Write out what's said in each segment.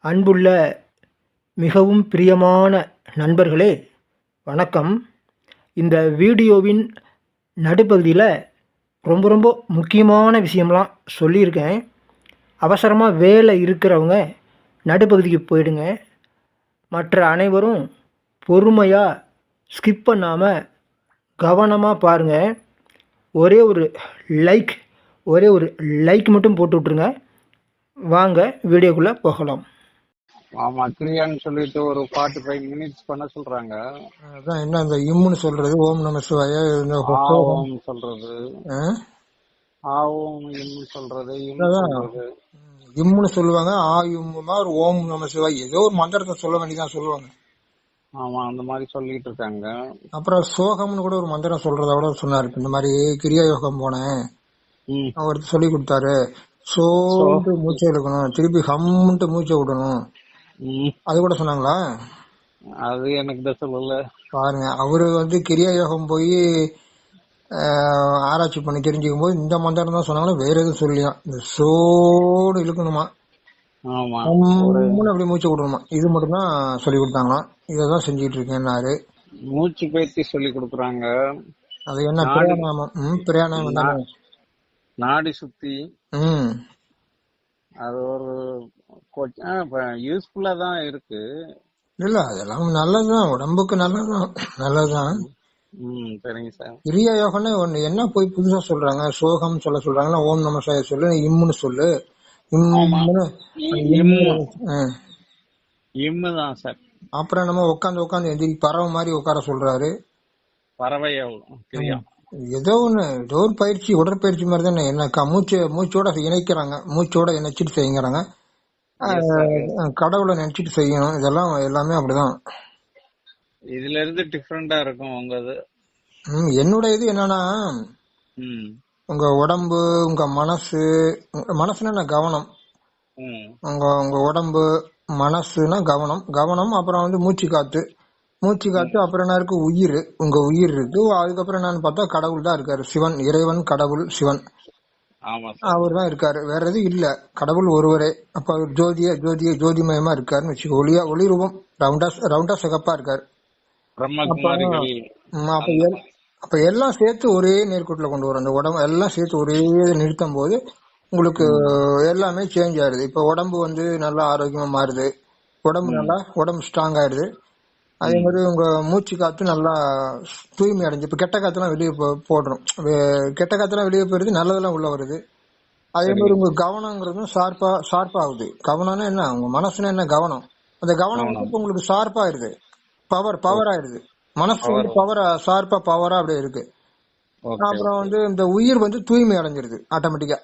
அன்புள்ள மிகவும் பிரியமான நண்பர்களே, வணக்கம். இந்த வீடியோவின் நடுப்பகுதியில் ரொம்ப முக்கியமான விஷயம்லாம் சொல்லியிருக்கேன். அவசரமாக வேலை இருக்கிறவங்க நடுப்பகுதிக்கு போயிடுங்க. மற்ற அனைவரும் பொறுமையாக ஸ்கிப் பண்ணாமல் கவனமாக பாருங்கள். ஒரே ஒரு லைக் மட்டும் போட்டு விட்ருங்க. வாங்க வீடியோக்குள்ளே போகலாம். ஆமா, கிரியான்னு சொல்லிட்டு ஒரு 45 மினிட்ஸ் பண்ண சொல்றாங்க. அதான் என்ன அந்த இம்முன்னு சொல்றது, ஓம் நம சிவாய, ஓம் சொல்றது, ஓம் இம் சொல்றது, சொல்றது. இம்முன்னு சொல்லுவாங்க, ஆ இம்முமா ஒரு ஓம் நம சிவாய், ஏதோ ஒரு மந்திரத்தை சொல்ல வேண்டியதான் சொல்லுவாங்க. ஆமா, அந்த மாதிரி சொல்லிட்டு இருக்காங்க. அப்புறம் சோகம்னு கூட ஒரு மந்திரம் சொல்றத கூட சொன்னாரு. இந்த மாதிரி கிரியா யோகம் போனேன், அவருக்கு சொல்லி கொடுத்தாரு. சோன்ட்டு மூச்சை எடுக்கணும், திருப்பி ஹம்ன்ட்டு மூச்சை விடணும், அது கூட சொன்னாங்களா? அது எனக்கு சொல்லல. பாருங்க, அவரு கிரியா யோகம் போய் ஆராய்ச்சி பண்ணி தெரிஞ்சுக்கும் போது இந்த மந்திரம் தான் சொன்னாங்களா, வேற எதுவும் சொல்லியா? இந்த சோடு இழுக்கணுமா, அப்படி மூச்சு விடணுமா, இது மட்டும் தான் சொல்லி கொடுத்தாங்களாம். இததான் செஞ்சிட்டு இருக்கேன்னாரு. மூச்சு பயிற்சி சொல்லி கொடுக்குறாங்க. அது என்ன பிராணாயாமம்? பிராணாயாமம் தானே, நாடி சுத்தி. அது ஒரு யூஸ்ஃபுல்லா தான் இருக்கு. இல்ல, அதெல்லாம் நல்லதுதான், உடம்புக்கு நல்லதுதான். சரிங்க சார். கிரியா யோகம்னு ஒண்ணு என்ன போய் புதுசா சொல்றாங்க? சோகம் சொல்ல சொல்றாங்கன்னா ஓம் நம சிவாய சொல்லு, இம்முன்னு சொல்லு. இம்முதான் சார். அப்புறம் நம்ம உட்காந்து எந்திரி பறவை மாதிரி உட்கார சொல்றாரு. பறவை ஏதோ ஒரு பயிற்சி, உடற்பயிற்சி மாதிரி தானே. என்ன மூச்சோட இணைக்கிறாங்க, மூச்சோட இணைச்சிட்டு செய்யுங்கிறாங்க. கடவுளை நினைச்சிட்டு செய்யணும். இதெல்லாம் எல்லாமே அப்படிதான். இதுல இருந்து டிஃபரெண்டா இருக்கும் உங்க என்னோட இது என்னன்னா, உங்க உடம்பு, உங்க மனசுனா கவனம், உங்க உடம்பு மனசுனா கவனம். அப்புறம் மூச்சு காத்து, அப்புறம் என்ன இருக்கு? உயிர். உங்க உயிர் இருக்கு. அதுக்கப்புறம் என்னன்னு பார்த்தா கடவுள் தான் இருக்காரு. சிவன், இறைவன், கடவுள், சிவன், அவர் தான் இருக்காரு. வேற எதுவும் இல்ல. கடவுள் ஒருவரே. அப்ப அவர் ஜோதிமயமா இருக்காருன்னு வச்சுக்கோ. ஒளி ரூபம், ரவுண்டா சிகப்பா இருக்காரு. அப்ப எல்லாம் சேர்த்து ஒரே நேர்கோட்டில் கொண்டு வரும். அந்த உடம்பு எல்லாம் சேர்த்து ஒரே நிறுத்தும் போது உங்களுக்கு எல்லாமே சேஞ்ச் ஆயிருது. இப்ப உடம்பு நல்லா ஆரோக்கியமா மாறுது, உடம்பு ஸ்ட்ராங் ஆயிடுது. அதே மாதிரி உங்க மூச்சு காத்து நல்லா தூய்மை அடைஞ்சு, இப்ப கெட்ட காத்துலாம் வெளியே போடுறோம். கெட்ட காத்துலாம் வெளியே போயிருது, நல்லதெல்லாம் உள்ள வருது. அதே மாதிரி உங்க கவனங்கிறதும் ஷார்ப்பா ஆகுது. கவனம்னா என்ன? உங்க மனசுனா என்ன? கவனம். அந்த கவனம் இப்ப உங்களுக்கு ஷார்ப்பா ஆயிருது, பவர் ஆயிருது. மனசு பவரா அப்படியே இருக்கு. அப்புறம் இந்த உயிர் தூய்மை அடைஞ்சிருது ஆட்டோமேட்டிக்கா.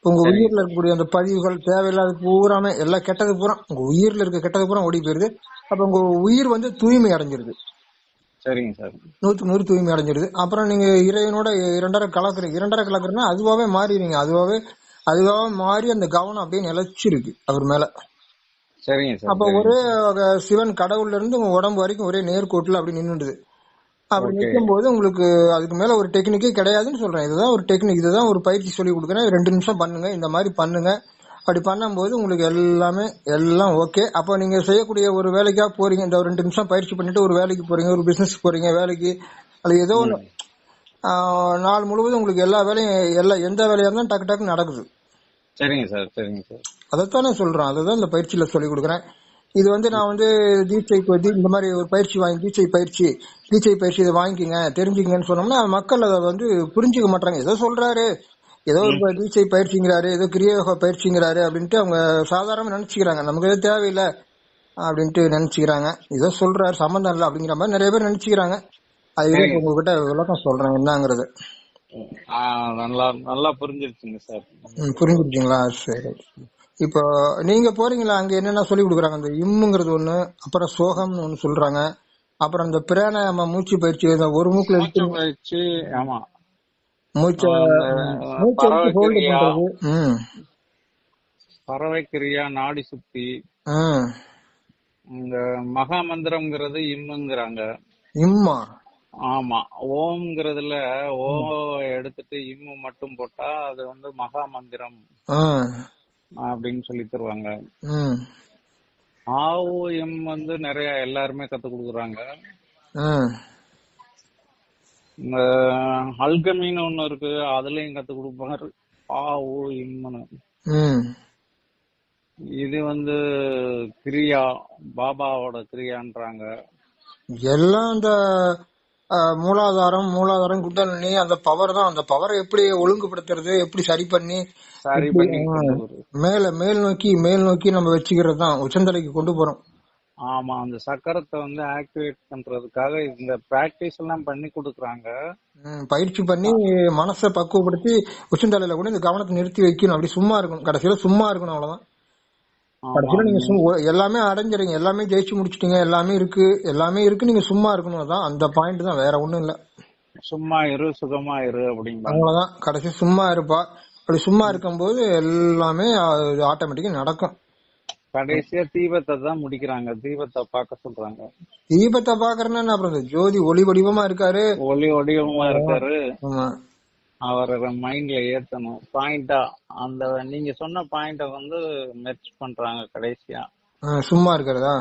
உங்க உயிர்ல இருக்கக்கூடிய அந்த பதிவுகள் தேவையில்லாத பூராமே எல்லாம் கெட்டது பூரா, உங்க உயிர்ல இருக்க கெட்டது பூரா ஓடி போயிருது. அப்ப உங்க உயிர் தூய்மை அடைஞ்சிருது. சரிங்க சார். 100% தூய்மை அடைஞ்சிருது. அப்புறம் நீங்க இறைவனோட இரண்டரை கலக்குறீங்கன்னா அதுவாவே மாறிடுங்க. அதுவாவே மாறி அந்த கவனம் அப்படியே நிலைச்சிருக்கு அவர் மேல. அப்ப ஒரே சிவன் கடவுள்ல இருந்து உங்க உடம்பு வரைக்கும் ஒரே நேர்கோட்டுல அப்படி நின்றுடுது. அப்படி நிற்கும் போது உங்களுக்கு அதுக்கு மேல ஒரு டெக்னிக்கே கிடையாதுன்னு சொல்றேன். இதுதான் ஒரு டெக்னிக், இதுதான் ஒரு பயிற்சி சொல்லி கொடுக்குறேன். 2 நிமிஷம் பண்ணுங்க, இந்த மாதிரி பண்ணுங்க. அப்படி பண்ணும்போது உங்களுக்கு எல்லாம் ஓகே. அப்ப நீங்க செய்யக்கூடிய ஒரு வேலைக்காக போறீங்க, இந்த 2 நிமிஷம் பயிற்சி பண்ணிட்டு ஒரு வேலைக்கு போறீங்க, ஒரு பிசினஸ் போறீங்க, வேலைக்கு அது ஏதோ ஒண்ணு, நாள் முழுவதும் உங்களுக்கு எல்லா வேலையும் எந்த வேலையா இருந்தாலும் டக்கு டக்கு நடக்குது. சரிங்க சார். அதைத்தானே சொல்றேன், அதுதான் இந்த பயிற்சியில சொல்லி கொடுக்குறேன். இது நான் தீட்சைக்கு இந்த மாதிரி ஒரு பயிற்சி வாங்கி, தீட்சை பயிற்சி இதை வாங்கிக்கங்க, தெரிஞ்சுக்கங்கன்னு சொன்னோம்னா மக்கள் அதை புரிஞ்சுக்க மாட்டாங்க. ஏதோ சொல்றாரு, ஏதோ ஒரு தீட்சை பயிற்சிங்கிறாரு, ஏதோ கிரியோக பயிற்சிங்கிறாரு அப்படின்ட்டு அவங்க சாதாரணமா நினைச்சுக்கிறாங்க. நமக்கு எதுவும் தேவையில்லை அப்படின்ட்டு நினைச்சுக்கிறாங்க. ஏதோ சொல்றாரு, சம்பந்தம் இல்லை அப்படிங்கிற மாதிரி நிறைய பேர் நினைச்சுக்கிறாங்க. அதுவே உங்ககிட்ட விளக்கம் சொல்றேன் என்னங்கிறது. நல்லா புரிஞ்சிருச்சுங்க சார். புரிஞ்சிருச்சுங்களா? சரி. இப்போ நீங்க போறீங்களா, அங்க என்னென்ன சொல்லி கொடுக்குறாங்க? அந்த இம்முங்கிறது ஒண்ணு, அப்புறம் சோகம்னு ஒண்ணு சொல்றாங்க, அப்புறம் இந்த பிராணாயாம மூச்சு பயிற்சி, ஒரு மூக்குல பயிற்சி, மூச்சை ஹோல்டு பண்றது, பறவை கிரியா, நாடி சுத்தி, இந்த மகா மந்திரம்ங்கிறது இம்முங்கிறாங்க. இம்மா? ஆமா, ஓம்ங்கிறதுல ஓ எடுத்துட்டு இம்மு மட்டும் போட்டா அது மகா மந்திரம் அப்படின்னு சொல்லி தருவாங்க. AOM வந்து நிறைய எல்லாருமே கத்து கொடுக்குறாங்க. ம் இந்த அல்கமின்னு ஒண்ணு இருக்கு, அதுலயும் கத்து கொடுப்பாரு AOMன்னு. ம் இது வந்து கிரியா, பாபாவோட கிரியான்றாங்க. எல்லாம் இந்த மூலாதாரம் குண்டலினி அந்த பவர் தான். அந்த பவரை எப்படி ஒழுங்குபடுத்துறது, எப்படி சரி பண்ணி சரி எப்படி பண்ணி கொண்டு வரும். மேல் நோக்கி நம்ம வச்சுக்கிறது தான் உச்சந்தலைக்கு கொண்டு போறோம். ஆமா, அந்த சக்கரத்தை வந்து ஆக்டிவேட் பண்றதுக்காக இந்த பிராக்டிஸ் எல்லாம் பண்ணி கொடுக்குறாங்க. பயிற்சி பண்ணி மனசை பக்குவப்படுத்தி உச்சந்தலையில கூட இந்த கவனத்தை நிறுத்தி வைக்கணும். அப்படி சும்மா இருக்கணும், கடைசியில சும்மா இருக்கணும், அவ்வளவுதான். ஆமா, கடைசியில நீங்க எல்லாமே அடைஞ்சிருங்க, எல்லாமே ஜெயிச்சு முடிச்சிட்டீங்க, எல்லாமே இருக்கு, நீங்க சும்மா இருக்கணும். அதான் அந்த பாயிண்ட் தான், வேற ஒண்ணும் இல்ல. சும்மா இரு, சுகமா இரு அப்படிம்பாங்க. அவ்வளவுதான், கடைசி சும்மா இருப்பா. அப்படி சும்மா இருக்கும்போது எல்லாமே ஆட்டோமேட்டிக்கா நடக்கும். கடைசியா தீபத்தை தான் முடிக்கிறாங்க, தீபத்தை பார்க்க சொல்றாங்க. தீபத்தை பாக்குறேன்னா அப்புறம் இந்த ஜோதி ஒளி வடிவமா இருக்காரு, ஒளி வடிவமா இருக்காரு. ஆமா, அவரை மைண்ட்ல ஏத்தணும் பாயிண்டா. அந்த நீங்க சொன்ன பாயிண்ட வந்து மெர்ஜ் பண்றாங்க கடைசியா. சும்மா இருக்கிறதா?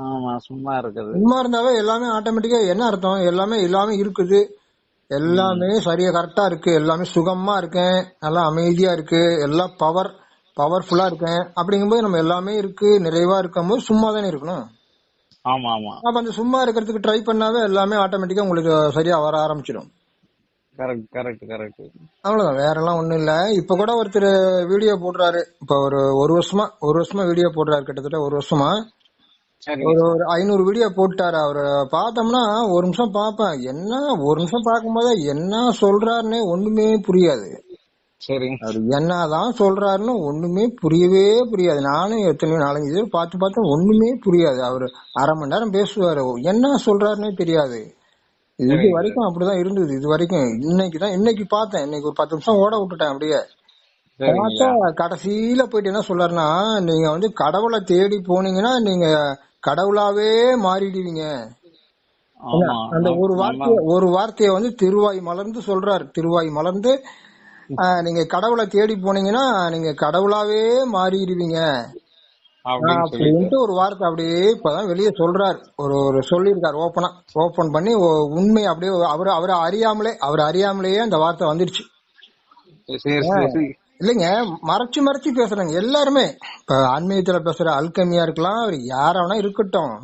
ஆமா, சும்மா இருக்குது. சும்மா இருந்தாவே எல்லாமே ஆட்டோமேட்டிக்கா என்ன அர்த்தம், எல்லாமே இருக்குது, எல்லாமே சரியா கரெக்டா இருக்கு, எல்லாமே சுகமா இருக்கேன், நல்லா அமைதியா இருக்கு, எல்லாம் பவர்ஃபுல்லா இருக்கேன். அப்படிங்கும்போது நம்ம எல்லாமே இருக்கு, நிறைவா இருக்கும் போது சும்மா தானே இருக்கணும். ஆமா ஆமா, அப்ப அந்த சும்மா இருக்கிறதுக்கு ட்ரை பண்ணாவே எல்லாமே ஆட்டோமேட்டிக்கா உங்களுக்கு சரியா வர ஆரம்பிச்சிடும். Correct correct correct. அவ்வளவுதான், வேற எல்லாம் ஒண்ணும் இல்ல. இப்ப கூட ஒருத்தர் வீடியோ போடுறாரு, இப்ப ஒரு வருஷமா வீடியோ போடுறாரு, கிட்டத்தட்ட ஒரு வருஷமா ஒரு 500 வீடியோ போட்டாரு. அவரு பார்த்தோம்னா ஒரு நிமிஷம் பாப்பேன், ஒரு நிமிஷம் பார்க்கும்போது என்ன சொல்றாருன்னு ஒண்ணுமே புரியாது. அவர் என்னதான் சொல்றாருன்னு ஒண்ணுமே புரியாது. நானும் எத்தனையோ 4-5 பேர் பார்த்து ஒண்ணுமே புரியாது. அவரு அரை மணி நேரம் பேசுவாரு, என்ன சொல்றாருன்னே தெரியாது. இது வரைக்கும் அப்படிதான் இருந்தது. இது வரைக்கும் இன்னைக்கு பார்த்தேன், இன்னைக்கு ஒரு 10 நிமிஷம் ஓட விட்டுட்டேன். அப்படியே பார்த்தா கடைசியில போயிட்டு என்ன சொல்றாருன்னா, நீங்க வந்து கடவுளை தேடி போனீங்கன்னா நீங்க கடவுளாவே மாறிடுவீங்க. அந்த ஒரு வார்த்தைய வந்து திருவாய் மலர்ந்து சொல்றாரு. திருவாய் மலர்ந்து நீங்க கடவுளை தேடி போனீங்கன்னா நீங்க கடவுளாவே மாறிடுவீங்க அப்படின்ட்டு ஒரு வார்த்தை அப்படியே இப்பதான் வெளியே சொல்றாரு. ஒரு சொல்லியிருக்காரு, ஓபன் பண்ணி உண்மை அப்படியே அவரை அறியாமலேயே அந்த வார்த்தை வந்துருச்சு. இல்லைங்க, மறைச்சு பேசுறாங்க எல்லாருமே. இப்ப ஆன்மீகத்துல பேசுற அல்கமியா இருக்கலாம், அவர் யாராவனா இருக்கட்டும்,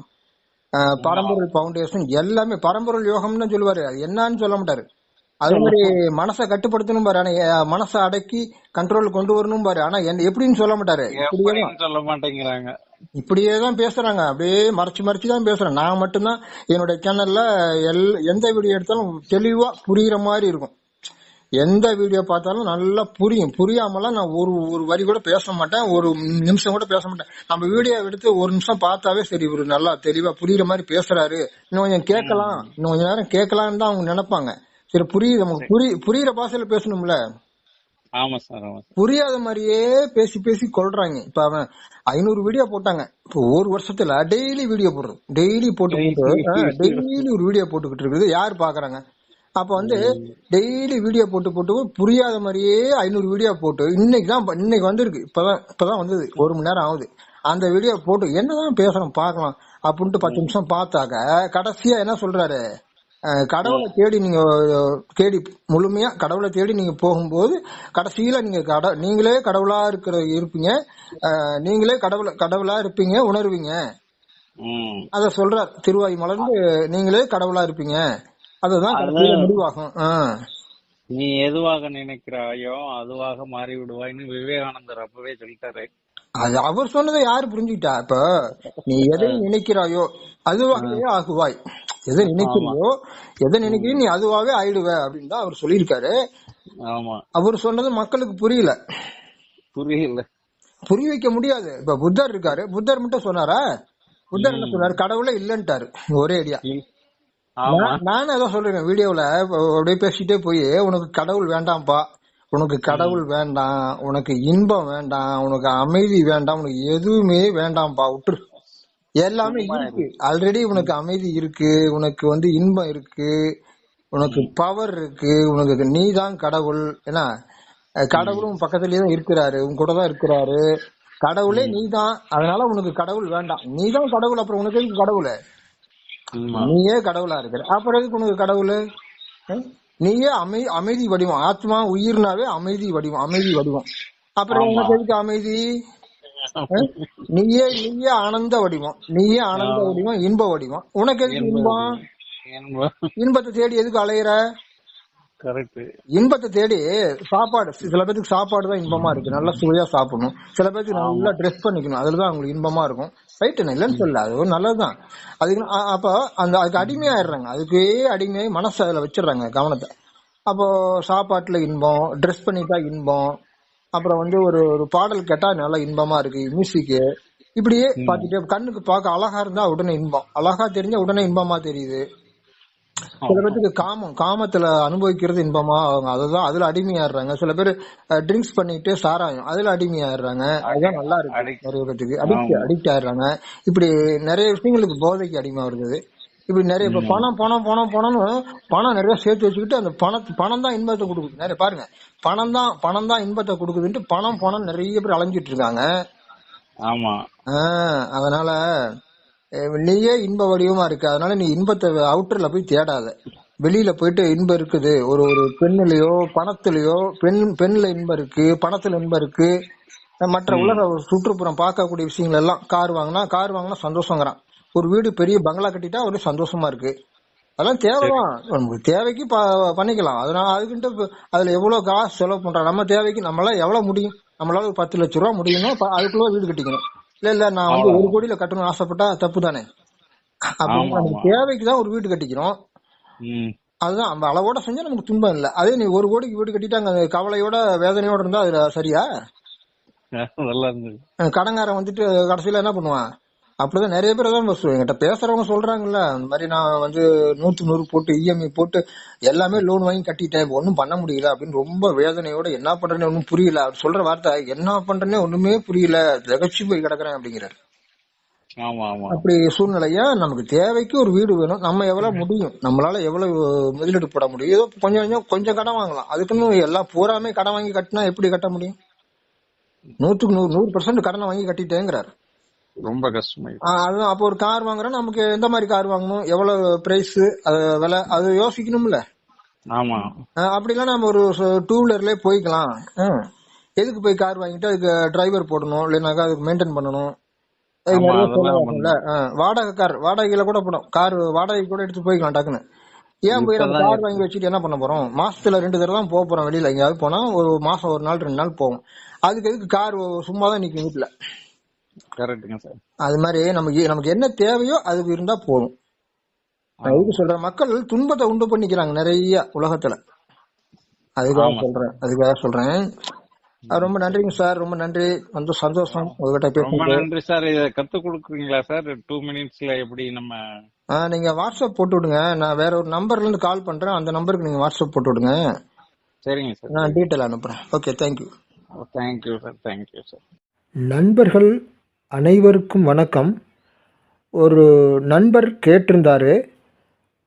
பரம்பொருள் பவுண்டேஷன் எல்லாமே பரம்பொருள் யோகம்னு சொல்லுவாரு. அது என்னன்னு சொல்ல மாட்டாரு. அது மாதிரி மனசை கட்டுப்படுத்தணும் பாரு, ஆனா மனசை அடக்கி கண்ட்ரோல் கொண்டு வரணும் பாரு, ஆனா எப்படின்னு சொல்ல மாட்டாரு. சொல்ல மாட்டேங்கிறாங்க, இப்படியேதான் பேசுறாங்க, அப்படியே மறைச்சுதான் பேசுறேன். நான் மட்டும்தான் என்னோட சேனல்ல எந்த வீடியோ எடுத்தாலும் தெளிவா புரியுற மாதிரி இருக்கும். எந்த வீடியோ பார்த்தாலும் நல்லா புரியாமலாம் நான் ஒரு வரி கூட பேச மாட்டேன், ஒரு நிமிஷம் கூட பேச மாட்டேன். நம்ம வீடியோ எடுத்து ஒரு நிமிஷம் பார்த்தாவே சரி, ஒரு நல்லா தெளிவா புரியுற மாதிரி பேசுறாரு, இன்னும் கொஞ்சம் கேட்கலாம், இன்னும் கொஞ்ச நேரம் கேட்கலான்னு தான் அவங்க நினைப்பாங்க. சரி, புரியுற பாஷையில பேசணும்ல. புரியாத மாதிரியே பேசி கொள்றாங்க. இப்ப அவன் 500 வீடியோ போட்டாங்க, இப்போ ஒரு வருஷத்துல டெய்லி வீடியோ போடுறது, டெய்லி ஒரு வீடியோ போட்டுக்கிட்டு இருக்குது. யாரு பாக்குறாங்க? அப்ப வந்து டெய்லி வீடியோ போட்டு புரியாத மாதிரியே 500 வீடியோ போட்டு இன்னைக்கு வந்திருக்கு, இப்பதான் வந்தது, 1 மணி நேரம் ஆகுது. அந்த வீடியோ போட்டு என்னதான் பேசுறோம் பாக்கலாம் அப்படின்ட்டு 10 நிமிஷம் பார்த்தாக்க கடைசியா என்ன சொல்றாரு, கடவுளை தேடி முழுமையா கடவுளை தேடி நீங்க போகும்போது கடைசியில நீங்களே கடவுளா இருப்பீங்க, நீங்களே கடவுளா இருப்பீங்க, உணர்வீங்க. அத சொல்றார் திருவாய் மலர்ந்து, நீங்களே கடவுளா இருப்பீங்க, அதுதான் கடைசியில முடிவாகும். நீ எதுவாக நினைக்கிறாயோ அதுவாக மாறி விடுவாய்னு விவேகானந்தர் அப்பவே சொல்லிட்டாரு. அது அவர் சொன்னதை யாரு புரிஞ்சுக்கிட்டா? இப்ப நீ எதை நினைக்கிறாயோ அதுவாகவே ஆகுவாய், எதை நினைக்கிறீ நீ அதுவாவே ஆயிடுவ அப்படின்னு தான் அவர் சொல்லியிருக்காரு. அவர் சொன்னது மக்களுக்கு புரிய வைக்க முடியாது. இப்ப புத்தர் இருக்காரு, புத்தர் மட்டும் சொன்னாரா? புத்தர் என்ன சொன்னாரு? கடவுளே இல்லன்ட்டாரு ஒரே அடியா. நானும் அதான் சொல்றேன் வீடியோல, அப்படியே பேசிட்டே போய், உனக்கு கடவுள் வேண்டாம்ப்பா, உனக்கு கடவுள் வேண்டாம், உனக்கு இன்பம் வேண்டாம், உனக்கு அமைதி வேண்டாம், உனக்கு எதுவுமே வேண்டாம்ப்பா, விட்டுரு, எல்லாமே இருக்கு ஆல்ரெடி. உனக்கு அமைதி இருக்கு, உனக்கு வந்து இன்பம் இருக்கு, உனக்கு பவர் இருக்கு, உனக்கு நீதான் கடவுள். ஏன்னா கடவுளும் பக்கத்துலயே தான் இருக்கிறாரு, உன் கூட தான் இருக்கிறாரு. கடவுளே ம். நீதான், அதனால உனக்கு கடவுள் வேண்டாம். நீதான் கடவுள், அப்புறம் உனக்கு எதுக்கு கடவுள்? ஆமா. நீயே கடவுளா இருக்கிற, அப்புறம் எதுக்கு உனக்கு கடவுள்? நீயே அமைதி வடிவம். ஆத்மா உயிர்னாவே அமைதி வடிவம், அமைதி வடிவம். அப்புறம் ஆமா. உனக்கு எதுக்கு அமைதி? நீயே நீயே ஆனந்த வடிவம், நீயே ஆனந்த வடிவம், இன்ப வடிவம். உனக்கு எதுக்கு இன்பம்? இன்பத்தை தேடி எதுக்கு அலையிற? கரெக்ட். இன்பத்தை தேடி சாப்பாடு, சில பேருக்கு சாப்பாடு தான் இன்பமா இருக்கு, நல்லா சுவையா சாப்பிடணும். சில பேருக்கு நல்லா ட்ரெஸ் பண்ணிக்கணும், அதுலதான் அவங்களுக்கு இன்பமா இருக்கும். ரைட்டு, நான் இல்லைன்னு சொல்லல, அது ஒரு நல்லதுதான். அதுக்கு அப்ப அதுக்கு அடிமையாயிடுறாங்க, அதுக்கே அடிமையாகி மனசு அதுல வச்சிடுறாங்க கவனத்தை. அப்போ சாப்பாட்டுல இன்பம், ட்ரெஸ் பண்ணிட்டா இன்பம், அப்புறம் ஒரு ஒரு பாடல் கேட்டா நல்லா இன்பமா இருக்கு, மியூசிக்கு, இப்படியே பாத்துட்டே கண்ணுக்கு பார்க்க அழகா இருந்தா உடனே இன்பம், அழகா தெரிஞ்சா உடனே இன்பமா தெரியுது. சில பேருக்கு காமத்துல அனுபவிக்கிறது இன்பமா, அவங்க அதுதான் அதுல அடிமையாடுறாங்க. சில பேர் ட்ரிங்க்ஸ் பண்ணிட்டு சாராயம், அதுல அடிமையாடுறாங்க. அதுதான் நல்லா இருக்கு, நிறைய பேருக்கு அடிக்ட் ஆயிடுறாங்க. இப்படி நிறைய விஷயங்களுக்கு போதைக்கு அடிமை வருது. இப்படி நிறைய இப்ப பணம் பணம் பணம் பணம்னு பணம் நிறைய சேர்த்து வச்சுக்கிட்டு அந்த பணம் தான் இன்பத்தை கொடுக்குது. நிறைய பாருங்க, பணம் தான் இன்பத்தை கொடுக்குதுன்ட்டு பணம் நிறைய பேர் அலைஞ்சிட்டு இருக்காங்க. ஆமா. அதனால நீயே இன்ப வடிவமா இருக்கு, அதனால நீ இன்பத்தை அவுட்டர்ல போய் தேடாத. வெளியில போயிட்டு இன்பம் இருக்குது, ஒரு ஒரு பெண்ணுலயோ பணத்திலயோ, பெண்ல இன்பம் இருக்கு, பணத்துல இன்பம் இருக்கு. மற்ற உலக சுற்றுப்புறம் பார்க்கக்கூடிய விஷயங்கள் எல்லாம், கார் வாங்கினா சந்தோஷங்கிறான், ஒரு வீடு பெரிய பங்களா கட்டிட்டா ஒரு சந்தோஷமா இருக்கு. அதெல்லாம் தேவைதான், நமக்கு தேவைக்கு பண்ணிக்கலாம். அதனால அதுக்குன்ட்டு அதுல எவ்வளவு காசு செலவு பண்றோம், நம்ம தேவைக்கு நம்மளால எவ்வளவு முடியும், நம்மளால 10 லட்சம் ரூபா முடியும்னா அதுக்குள்ள வீடு கட்டிக்கணும். இல்ல நான் 1 கோடியில கட்டணும்னு ஆசைப்பட்டா தப்பு தானே? அப்படின்னு நமக்கு தேவைக்குதான் ஒரு வீடு கட்டிக்கிறோம். அதுதான் நம்ம அளவோட செஞ்சா நமக்கு துன்பம் இல்லை. அதே நீ 1 கோடிக்கு வீடு கட்டிட்டு அங்க கவலையோட வேதனையோட இருந்தா அதுல சரியா? கடங்காரன் கடைசியில என்ன பண்ணுவான்? அப்படிதான் நிறைய பேர் தான் என்கிட்ட பேசுறவங்க சொல்றாங்கல்ல, அந்த மாதிரி நான் 100க்கு 100 போட்டு இஎம்ஐ போட்டு எல்லாமே லோன் வாங்கி கட்டிட்டேன், ஒன்னும் பண்ண முடியல அப்படின்னு ரொம்ப வேதனையோட, என்ன பண்றேன்னு ஒன்னும் புரியல, அவர் சொல்ற வார்த்தை என்ன பண்றேன்னே ஒண்ணுமே புரியல, திகச்சு போய் கிடக்குறேன் அப்படிங்கிறாரு. அப்படி சூழ்நிலையா நமக்கு தேவைக்கு ஒரு வீடு வேணும், நம்ம எவ்வளவு முடியும், நம்மளால எவ்வளவு முதலீடு போட முடியும், ஏதோ கொஞ்சம் கடன் வாங்கலாம். அதுக்குன்னு எல்லாம் பூராமே கடன் வாங்கி கட்டினா எப்படி கட்ட முடியும்? 100க்கு 100% கடனை வாங்கி கட்டிட்டேங்கிறாரு, ரொம்ப கஷ்டமா. அதுதான். அப்போ ஒரு கார் வாங்குறோம், நமக்கு எந்த மாதிரி கார் வாங்கணும், எவ்வளவு பிரைஸ், விலை, அது யோசிக்கணும்ல. அப்படிலாம் நம்ம ஒரு 2 வீலர்லயே போய்க்கலாம். எதுக்கு போய் கார் வாங்கிட்டு அதுக்கு டிரைவர் போடணும், இல்லைனாக்கா அதுக்கு மெயின்டைன் பண்ணணும், நிறைய செலவாகும்ல. வாடகையில கூட போடும், கார் வாடகை கூட எடுத்து போய்க்கலாம் டக்குன்னு. ஏன் போய் நம்ம கார் வாங்கி வச்சுட்டு என்ன பண்ண போறோம்? மாசத்துல 2 தடவை தான் போறோம் வெளியில, எங்கேயாவது போனா ஒரு மாசம் 1 நாள் 2 நாள் போவோம். அதுக்கு எதுக்கு கார் சும்மாதான் நிக்கும் வீட்டுல? கரெக்டுங்க சார். அது மாதிரி நமக்கு என்ன தேவையோ அதுக்கு இருந்தா போதும். அதுக்கு சொல்றேன், மக்கள் துன்பத்தை உண்டு பண்ணிக்கிறாங்க நிறைய உலகத்துல, அதுக்காக சொல்றேன். ரொம்ப நன்றிங்க சார், ரொம்ப நன்றி, சந்தோஷம் உங்ககிட்ட பேச. ரொம்ப நன்றி சார். இத கத்து கொடுக்குறீங்களா சார் 2 மினிட்ஸ்ல எப்படி நம்ம? நீங்க வாட்ஸ்அப் போட்டு விடுங்க, நான் வேற ஒரு நம்பர்ல இருந்து கால் பண்றேன், அந்த நம்பருக்கு நீங்க வாட்ஸ்அப் போட்டு விடுங்க. சரிங்க சார், நான் டீட்டெயில் அனுப்புறேன். Okay, thank you. Thank you sir, thank you sir. நண்பர்கள் அனைவருக்கும் வணக்கம். ஒரு நண்பர் கேட்டிருந்தாரு,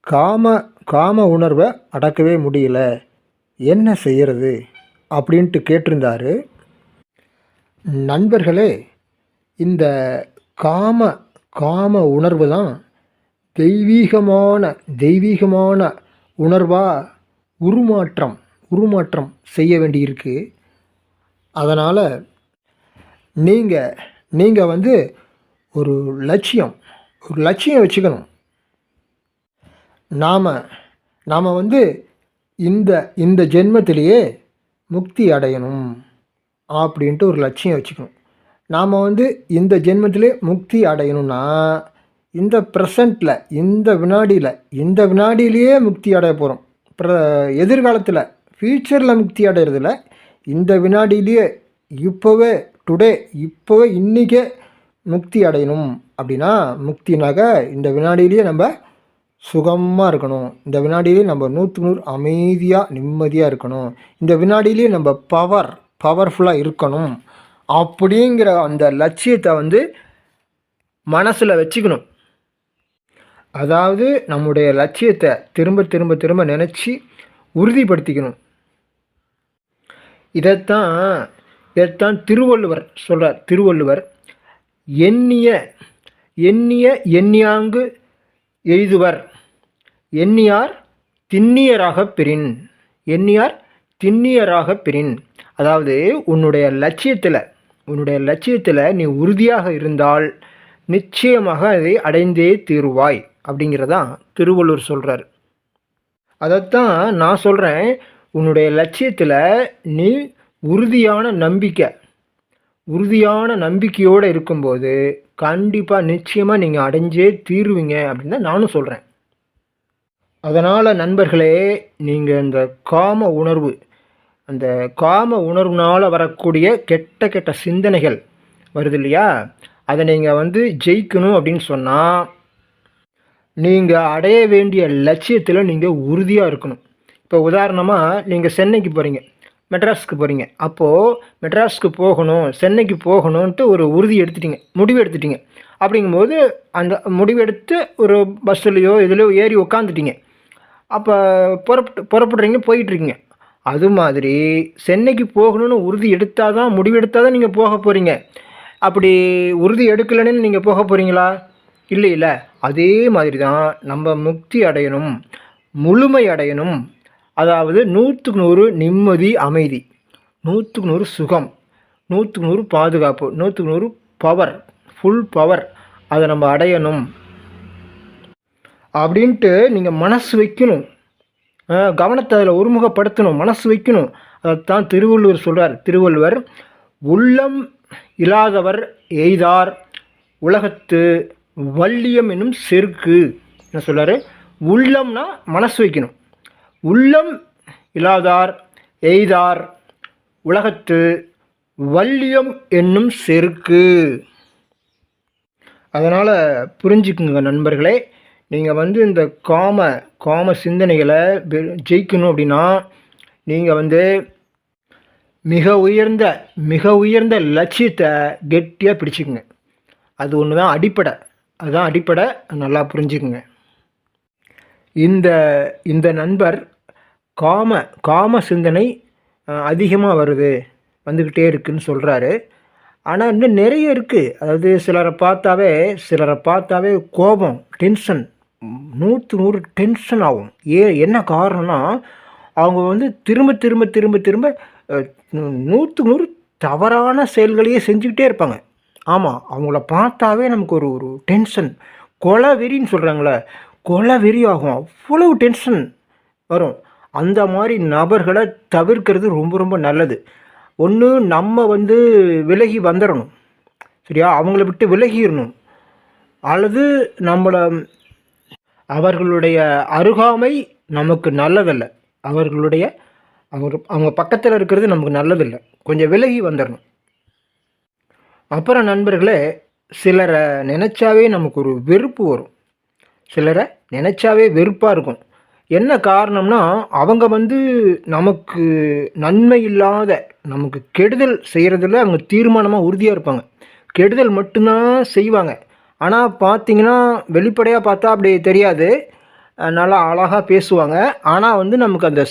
காம உணர்வை அடக்கவே முடியல, என்ன செய்யறது அப்படின்ட்டு கேட்டிருந்தாரு. நண்பர்களே, இந்த காம உணர்வு தான் தெய்வீகமான உணர்வாக உருமாற்றம் செய்ய வேண்டியிருக்கு. அதனால் நீங்கள் ஒரு லட்சியம் வச்சுக்கணும். நாம் இந்த ஜென்மத்திலேயே முக்தி அடையணும் அப்படின்ட்டு ஒரு லட்சியம் வச்சுக்கணும். நாம் இந்த ஜென்மத்திலே முக்தி அடையணும்னா இந்த ப்ரெசண்ட்டில், இந்த வினாடியிலேயே முக்தி அடைய போகிறோம். எதிர்காலத்தில் ஃப்யூச்சரில் முக்தி அடையிறதில்ல, இந்த வினாடியிலேயே இப்போவே இன்றைக்கே முக்தி அடையணும். அப்படின்னா முக்தினாக இந்த வினாடியிலேயே நம்ம சுகமாக இருக்கணும், இந்த வினாடியிலேயே நம்ம 100க்கு 100 அமைதியாக நிம்மதியாக இருக்கணும், இந்த வினாடியிலேயே நம்ம பவர்ஃபுல்லாக இருக்கணும் அப்படிங்கிற அந்த லட்சியத்தை மனசில் வச்சுக்கணும். அதாவது நம்முடைய லட்சியத்தை திரும்ப நினச்சி உறுதிப்படுத்திக்கணும். இதைத்தான் இதைத்தான் திருவள்ளுவர் சொல்கிறார். திருவள்ளுவர் எண்ணிய எண்ணிய எண்ணியாங்கு எய்துவர் எண்ணியார் திண்ணியராகப் பெறின். எண்ணியார் திண்ணியராகப் பெறின். அதாவது உன்னுடைய லட்சியத்தில் நீ உறுதியாக இருந்தால் நிச்சயமாக அதை அடைந்தே தீருவாய் அப்படிங்கிறதான் திருவள்ளுவர் சொல்கிறார். அதைத்தான் நான் சொல்கிறேன். உன்னுடைய லட்சியத்தில் நீ உறுதியான நம்பிக்கையோடு இருக்கும்போது கண்டிப்பாக நிச்சயமாக நீங்கள் அடைஞ்சே தீருவீங்க அப்படின்னு தான் நானும் சொல்கிறேன். அதனால் நண்பர்களே, நீங்கள் இந்த காம உணர்வுனால் வரக்கூடிய கெட்ட சிந்தனைகள் வருது இல்லையா, அதை நீங்கள் ஜெயிக்கணும் அப்படின்னு சொன்னால் நீங்கள் அடைய வேண்டிய லட்சியத்தில் நீங்கள் உறுதியாக இருக்கணும். இப்போ உதாரணமாக நீங்கள் சென்னைக்கு போகிறீங்க, மெட்ராஸ்க்கு போகிறீங்க. அப்போது மெட்ராஸ்க்கு போகணும், சென்னைக்கு போகணுன்ட்டு ஒரு முடிவு எடுத்துட்டீங்க. அப்படிங்கும்போது அந்த முடிவெடுத்து ஒரு பஸ்ஸுலையோ இதுலையோ ஏறி உக்காந்துட்டீங்க. அப்போ புறப்படுறீங்க, போயிட்டுருக்கீங்க. அது மாதிரி சென்னைக்கு போகணும்னு உறுதி எடுத்தால் தான், முடிவெடுத்தால் தான் நீங்கள் போக போகிறீங்க. அப்படி உறுதி எடுக்கலைன்னு நீங்கள் போக போகிறீங்களா? இல்லை. அதே மாதிரி தான் நம்ம முக்தி அடையணும், முழுமை அடையணும். அதாவது 100க்கு 100 நிம்மதி, அமைதி, 100க்கு 100 சுகம், 100க்கு 100 பாதுகாப்பு, 100க்கு 100 பவர், ஃபுல் பவர், அதை நம்ம அடையணும் அப்படின்ட்டு நீங்கள் மனசு வைக்கணும். கவனத்தை அதில் ஒருமுகப்படுத்தணும், மனசு வைக்கணும். அதைத்தான் திருவள்ளுவர் சொல்கிறார். திருவள்ளுவர் உள்ளம் இல்லாதவர் எய்தார் உலகத்து வள்ளியம் என்னும் செருக்கு. என்ன சொல்கிறார்? உள்ளம்னா மனசு வைக்கணும். உள்ளம் இல்லாதார் எய்தார் உலகத்து வள்ளியம் என்னும் செருக்கு. அதனால் புரிஞ்சுக்குங்க நண்பர்களே, நீங்கள் இந்த காம சிந்தனைகளை ஜெயிக்கணும் அப்படின்னா நீங்கள் மிக உயர்ந்த லட்சியத்தை கெட்டியாக பிடிச்சிக்குங்க. அது ஒன்று தான் அடிப்படை. அதுதான் அடிப்படை. நல்லா புரிஞ்சுக்குங்க. இந்த நண்பர் காம சிந்தனை அதிகமாக வந்துக்கிட்டே இருக்குதுன்னு சொல்கிறாரு. ஆனால் இன்னும் நிறைய இருக்குது. அதாவது சிலரை பார்த்தாவே கோபம், டென்ஷன், 100க்கு 100 டென்ஷன் ஆகும். என்ன காரணம்னா அவங்க திரும்ப 100க்கு 100 தவறான செயல்களையே செஞ்சுக்கிட்டே இருப்பாங்க. ஆமாம், அவங்கள பார்த்தாவே நமக்கு ஒரு டென்ஷன், கொலை வெறின்னு சொல்கிறாங்களே, கொலை வெறி ஆகும். அவ்வளவு டென்ஷன் வரும். அந்த மாதிரி நபர்களை தவிர்க்கிறது ரொம்ப ரொம்ப நல்லது. ஒன்று நம்ம விலகி வந்துடணும், சரியா? அவங்கள விட்டு விலகிடணும். அல்லது அவர்களுடைய அருகாமை நமக்கு நல்லதல்ல. அவங்க பக்கத்தில் இருக்கிறது நமக்கு நல்லதில்லை. கொஞ்சம் விலகி வந்துடணும். அப்புறம் நண்பர்களே, சிலரை நினச்சாவே நமக்கு ஒரு வெறுப்பு வரும். சிலரை நினச்சாவே வெறுப்பாக இருக்கும். என்ன காரணம்னா அவங்க நமக்கு நன்மை இல்லாத, நமக்கு கெடுதல் செய்கிறதுல அவங்க தீர்மானமாக உறுதியாக இருப்பாங்க. கெடுதல் மட்டும்தான் செய்வாங்க. ஆனால் பார்த்தீங்கன்னா வெளிப்படையாக பார்த்தா அப்படி தெரியாது. நல்லா அழகாக பேசுவாங்க. ஆனால் நமக்கு அந்த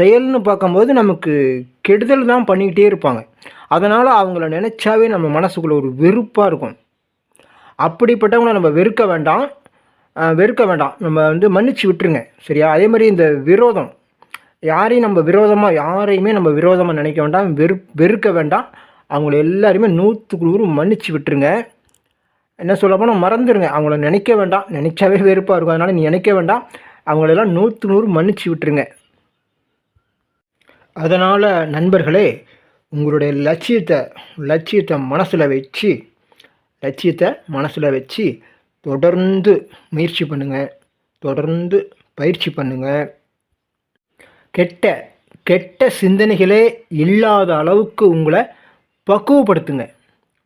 செயல்னு பார்க்கும்போது நமக்கு கெடுதல் தான் பண்ணிக்கிட்டே இருப்பாங்க. அதனால் அவங்கள நினச்சாவே நம்ம மனசுக்குள்ளே ஒரு வெறுப்பாக இருக்கும். அப்படிப்பட்டவங்களை நம்ம வெறுக்க வேண்டாம். நம்ம மன்னிச்சு விட்டுருங்க, சரியா? அதே மாதிரி இந்த விரோதம், யாரையுமே நம்ம விரோதமாக நினைக்க வேண்டாம், வெறுக்க வேண்டாம். அவங்கள எல்லாருமே 100க்கு 100 மன்னிச்சு விட்டுருங்க. என்ன சொல்ல போனால் மறந்துடுங்க. அவங்கள நினைக்க வேண்டாம். நினைச்சாவே வெறுப்பாக இருக்கும். அதனால் நீ நினைக்க வேண்டாம். அவங்களெல்லாம் 100க்கு 100 மன்னிச்சு விட்டுருங்க. அதனால் நண்பர்களே, உங்களுடைய லட்சியத்தை மனசில் வச்சு தொடர்ந்து முயற்சி பண்ணுங்கள், தொடர்ந்து பயிற்சி பண்ணுங்கள். கெட்ட சிந்தனைகளே இல்லாத அளவுக்கு உங்களை பக்குவப்படுத்துங்க.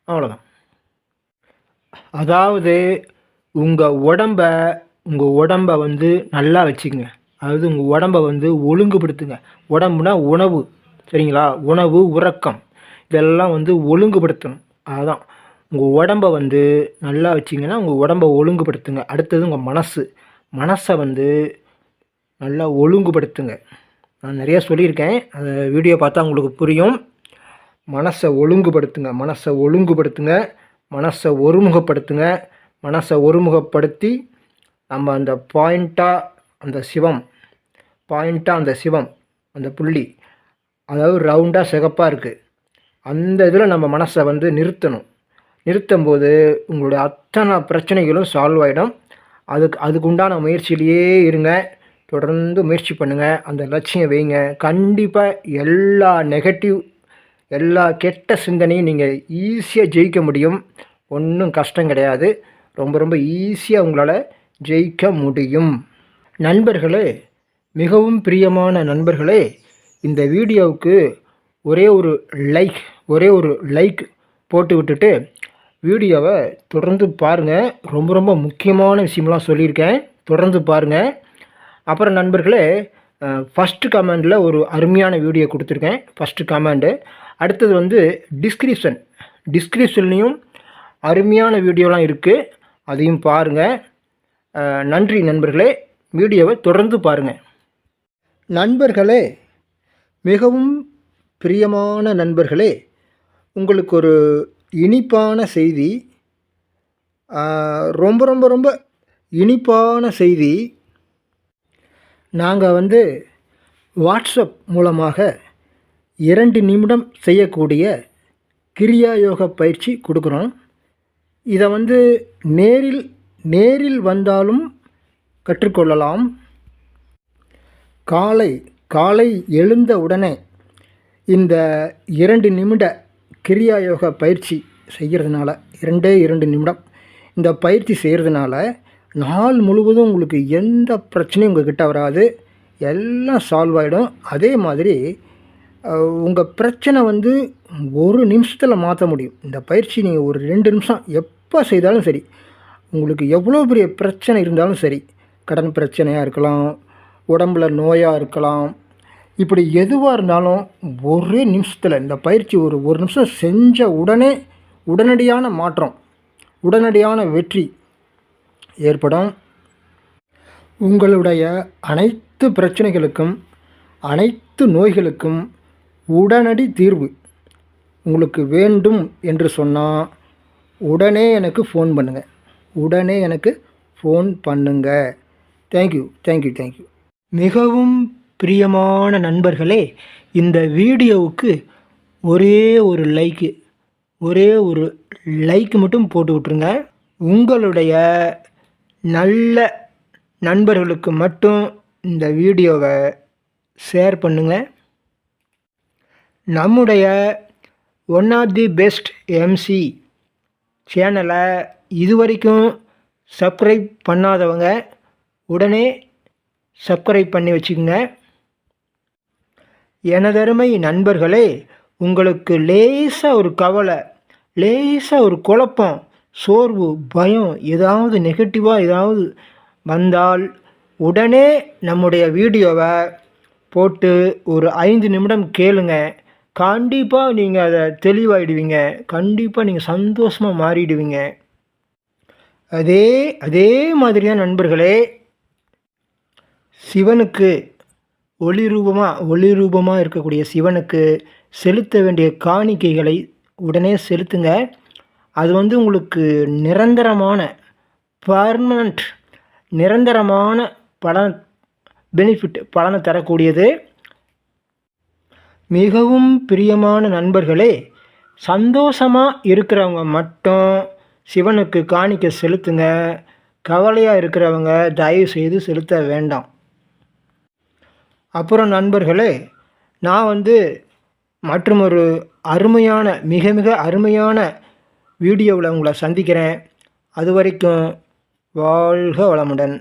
அவ்வளோதான். அதாவது உங்கள் உடம்பை நல்லா வச்சுக்கங்க. அதாவது உங்கள் உடம்பை ஒழுங்குபடுத்துங்க. உடம்புனா உணவு, சரிங்களா? உணவு, உறக்கம், இதெல்லாம் ஒழுங்குபடுத்தணும். அதுதான். உங்கள் உடம்பை நல்லா வச்சிங்கன்னா உங்கள் உடம்பை ஒழுங்குபடுத்துங்க. அடுத்தது உங்கள் மனசை நல்லா ஒழுங்குபடுத்துங்க. நான் நிறையா சொல்லியிருக்கேன். அந்த வீடியோ பார்த்தா உங்களுக்கு புரியும். மனசை ஒழுங்குபடுத்துங்க, மனசை ஒழுங்குபடுத்துங்க, மனசை ஒருமுகப்படுத்துங்க. மனசை ஒருமுகப்படுத்தி நம்ம அந்த பாயிண்ட்டாக அந்த சிவம் அந்த புள்ளி, அதாவது ரவுண்டாக சிகப்பாக இருக்குது, அந்த இதில் நம்ம மனசை வந்து நிறுத்தும்போது உங்களுடைய அத்தனை பிரச்சனைகளும் சால்வ் ஆகிடும். அதுக்குண்டான முயற்சியிலேயே இருங்க, தொடர்ந்து முயற்சி பண்ணுங்கள், அந்த லட்சியம் வைங்க. கண்டிப்பாக எல்லா கெட்ட சிந்தனையும் நீங்கள் ஈஸியாக ஜெயிக்க முடியும். ஒன்றும் கஷ்டம் கிடையாது, ரொம்ப ரொம்ப ஈஸியாக உங்களால் ஜெயிக்க முடியும். நண்பர்களே, மிகவும் பிரியமான நண்பர்களே, இந்த வீடியோவுக்கு ஒரே ஒரு லைக் போட்டு விட்டுட்டு வீடியோவை தொடர்ந்து பாருங்கள். ரொம்ப ரொம்ப முக்கியமான விஷயம்லாம் சொல்லியிருக்கேன், தொடர்ந்து பாருங்கள். அப்புறம் நண்பர்களே, ஃபஸ்ட்டு கமெண்டில் ஒரு அருமையான வீடியோ கொடுத்துருக்கேன், ஃபஸ்ட்டு கமெண்டு. அடுத்தது வந்து டிஸ்கிரிப்ஷன்லேயும் அருமையான வீடியோலாம் இருக்குது, அதையும் பாருங்கள். நன்றி நண்பர்களே, வீடியோவை தொடர்ந்து பாருங்கள். நண்பர்களே, மிகவும் பிரியமான நண்பர்களே, உங்களுக்கு ஒரு இனிப்பான செய்தி, ரொம்ப ரொம்ப ரொம்ப இனிப்பான செய்தி. நாங்கள் வந்து வாட்ஸ்அப் மூலமாக 2 நிமிடம் செய்யக்கூடிய கிரியா யோக பயிற்சி கொடுக்குறோம். இதை வந்து நேரில் வந்தாலும் கற்றுக்கொள்ளலாம். காலை எழுந்த உடனே இந்த 2 நிமிட கிரியா யோக பயிற்சி செய்கிறதுனால, 2 நிமிடம் இந்த பயிற்சி செய்கிறதுனால நாள் முழுவதும் உங்களுக்கு எந்த பிரச்சனையும் உங்கள்கிட்ட வராது, எல்லாம் சால்வ் ஆகிடும். அதே மாதிரி உங்கள் பிரச்சனை வந்து ஒரு நிமிஷத்தில் மாற்ற முடியும். இந்த பயிற்சி நீங்கள் ஒரு 2 நிமிஷம் எப்போ செய்தாலும் சரி, உங்களுக்கு எவ்வளோ பெரிய பிரச்சனை இருந்தாலும் சரி, கடன் பிரச்சனையாக இருக்கலாம், உடம்புல நோயாக இருக்கலாம், இப்படி எதுவாக இருந்தாலும் ஒரே நிமிஷத்தில் இந்த பயிற்சி ஒரு நிமிஷம் செஞ்ச உடனடியான மாற்றம், உடனடியான வெற்றி ஏற்படும். உங்களுடைய அனைத்து பிரச்சனைகளுக்கும், அனைத்து நோய்களுக்கும் உடனடி தீர்வு உங்களுக்கு வேண்டும் என்று சொன்னால் உடனே எனக்கு ஃபோன் பண்ணுங்கள். தேங்க்யூ. மிகவும் பிரியமான நண்பர்களே, இந்த வீடியோவுக்கு ஒரே ஒரு லைக் மட்டும் போட்டு விட்ருங்க. உங்களுடைய நல்ல நண்பர்களுக்கு மட்டும் இந்த வீடியோவை ஷேர் பண்ணுங்கள். நம்முடைய one of the best MC சேனலை இதுவரைக்கும் சப்ஸ்கிரைப் பண்ணாதவங்க உடனே சப்ஸ்கிரைப் பண்ணி வச்சுக்கோங்க. எனதருமை நண்பர்களே, உங்களுக்கு லேசாக ஒரு கவலை, லேசாக ஒரு குழப்பம், சோர்வு, பயம், ஏதாவது நெகட்டிவாக ஏதாவது வந்தால் உடனே நம்முடைய வீடியோவை போட்டு ஒரு 5 நிமிடம் கேளுங்க. கண்டிப்பாக நீங்கள் அதை தெளிவாயிடுவீங்க, கண்டிப்பாக நீங்கள் சந்தோஷமாக மாறிடுவீங்க. அதே மாதிரி தான் நண்பர்களே, சிவனுக்கு ஒளி ரூபமாக இருக்கக்கூடிய சிவனுக்கு செலுத்த வேண்டிய காணிக்கைகளை உடனே செலுத்துங்க. அது வந்து உங்களுக்கு நிரந்தரமான பலனை தரக்கூடியது. மிகவும் பிரியமான நண்பர்களே, சந்தோஷமாக இருக்கிறவங்க மட்டும் சிவனுக்கு காணிக்கை செலுத்துங்க. கவலையாக இருக்கிறவங்க தயவு செய்து செலுத்த வேண்டாம். அப்புறம் நண்பர்களே, நான் வந்து மற்றும் ஒரு அருமையான மிக மிக அருமையான வீடியோவில் உங்களை சந்திக்கிறேன். அது வரைக்கும் வாழ்க வளமுடன்.